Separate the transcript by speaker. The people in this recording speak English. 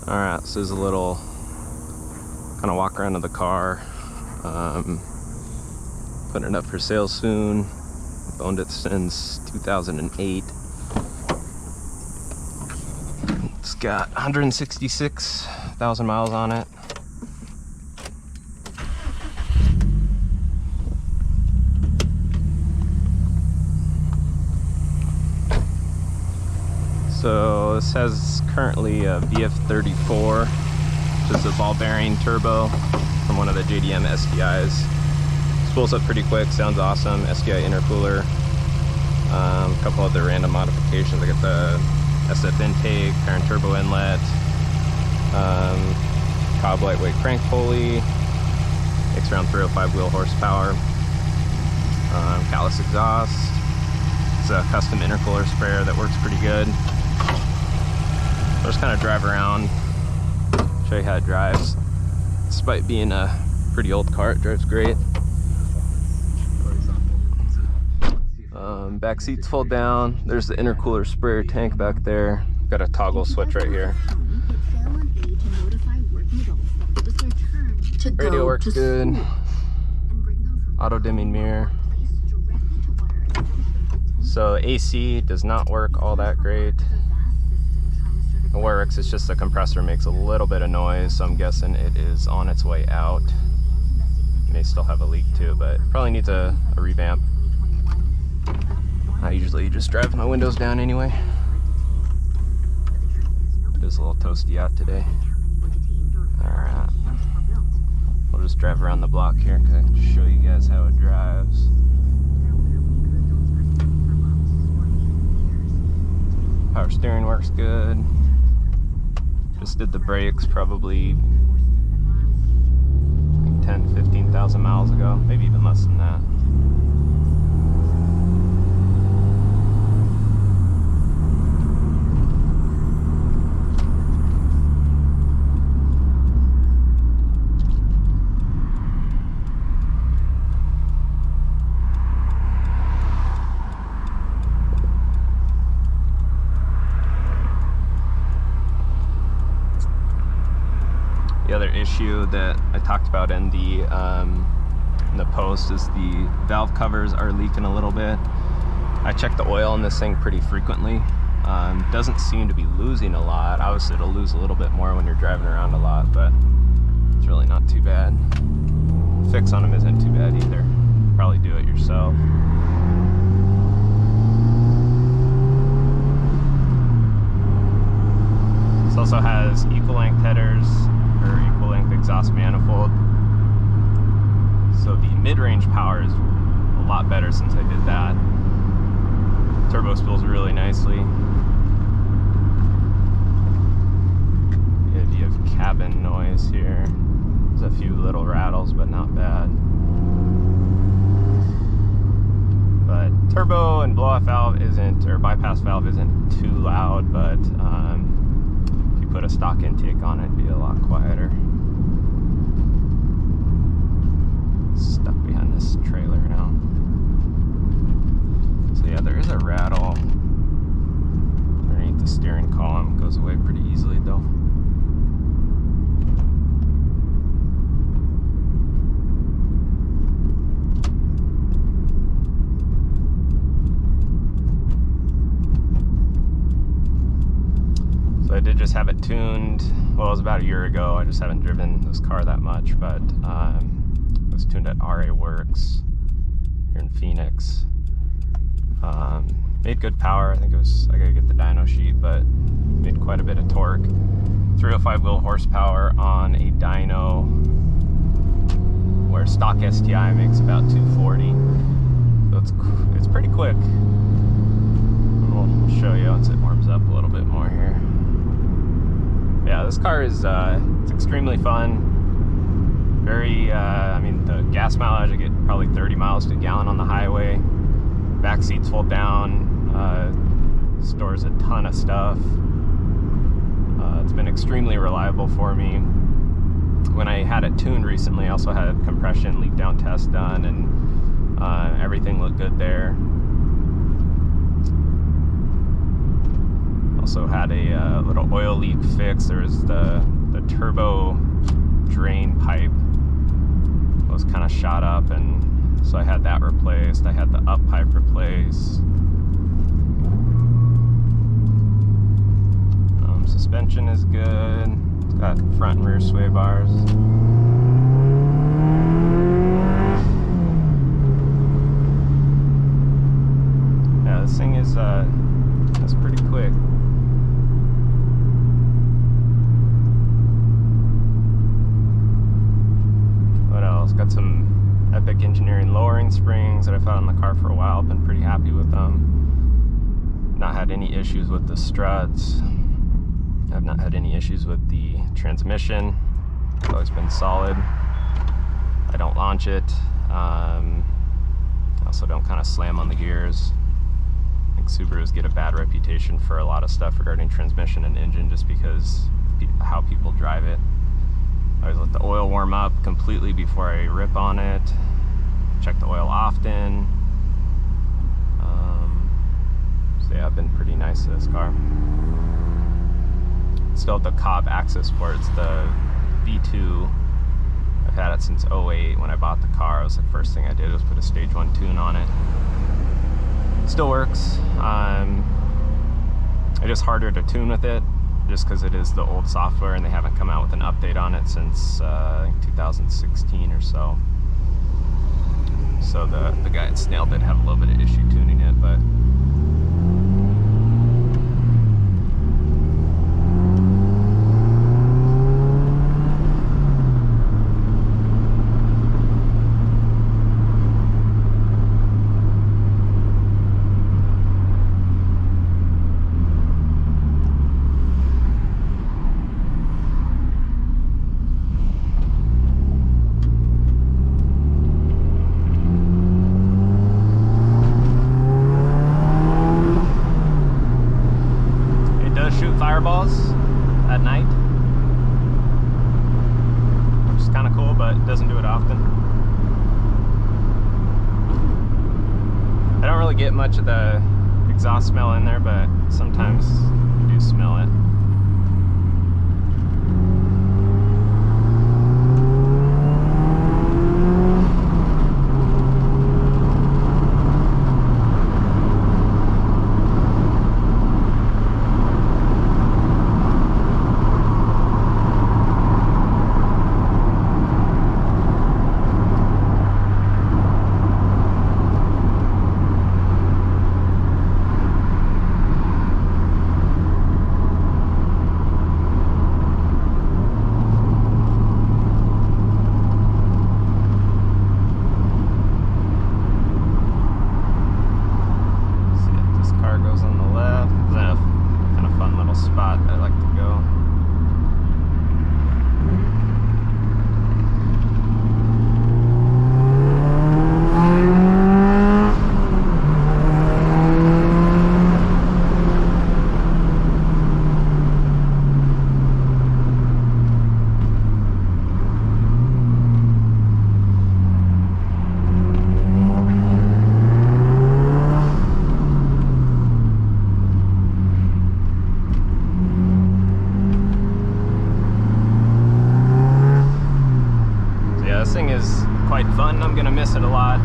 Speaker 1: Alright, so there's a little kind of walk around of the car. Putting it up for sale soon. I've owned it since 2008. It's got 166,000 miles on it. So this has currently a VF34, which is a ball bearing turbo from one of the JDM SDIs. Spools up pretty quick, sounds awesome. SDI intercooler. A couple other random modifications. I got the SF intake, parent turbo inlet, Cobb lightweight crank pulley, makes around 305 wheel horsepower, callus exhaust. It's a custom intercooler sprayer that works pretty good. I'll just kind of drive around, show you how it drives. Despite being a pretty old car, it drives great. Back seats fold down. There's the intercooler sprayer tank back there. Got a toggle switch right here. Radio works good. Auto dimming mirror. So AC does not work all that great. The WRX is just the compressor makes a little bit of noise, so I'm guessing it is on its way out. May still have a leak too, but probably needs a revamp. I usually just drive my windows down anyway. It is a little toasty out today. Alright. We'll just drive around the block here to show you guys how it drives. Power steering works good. Just did the brakes probably 10, 15,000 miles ago, maybe even less than that. The other issue that I talked about in the post is the valve covers are leaking a little bit. I check the oil in this thing pretty frequently. Doesn't seem to be losing a lot. Obviously it'll lose a little bit more when you're driving around a lot, but it's really not too bad. Fix on them isn't too bad either. Probably do it yourself. This also has equal length headers, or equal length exhaust manifold. So the mid-range power is a lot better since I did that. Turbo spools really nicely. The idea of cabin noise here. There's a few little rattles, but not bad. But turbo and blow-off valve isn't, or bypass valve isn't too loud, but if you put a stock intake on it, it'd be a lot quieter. Stuck behind this trailer now. So yeah, there is a rattle underneath the steering column. It goes away pretty easily though. So I did just have it tuned. Well, it was about a year ago. I just haven't driven this car that much, but it was tuned at WRX here in Phoenix. Made good power. I think it was, I gotta get the dyno sheet, but made quite a bit of torque. 305 wheel horsepower on a dyno where stock STI makes about 240. So it's pretty quick. We'll show you once it warms up a little bit more here. Yeah, this car is it's extremely fun. Very, I mean, the gas mileage, I get probably 30 miles to a gallon on the highway. Back seats fold down, stores a ton of stuff. It's been extremely reliable for me. When I had it tuned recently, I also had compression leak down test done, and everything looked good there. Also had a little oil leak fix. There was the turbo drain pipe was kind of shot up, and so I had that replaced. I had the up pipe replaced. Suspension is good. It's got front and rear sway bars. Yeah, this thing is that's pretty quick. What else? Got some Epic Engineering lowering springs that I've had on the car for a while. Been pretty happy with them. Not had any issues with the struts. I've not had any issues with the transmission. It's always been solid. I don't launch it. I also don't kind of slam on the gears. I think Subarus get a bad reputation for a lot of stuff regarding transmission and engine just because how people drive it. I always let the oil warm up completely before I rip on it. Check the oil often. So yeah, I've been pretty nice to this car. Still have the Cobb access ports, the V2. I've had it since 08 when I bought the car. It was the first thing I did was put a stage 1 tune on it. Still works. It's just harder to tune with it just because it is the old software and they haven't come out with an update on it since I think 2016 or so. So the guy at Snail did have a little bit of issue tuning it, but fireballs at night, which is kind of cool, but it doesn't do it often. I don't really get much of the exhaust smell in there, but sometimes you do smell it. Quite fun. I'm gonna miss it a lot.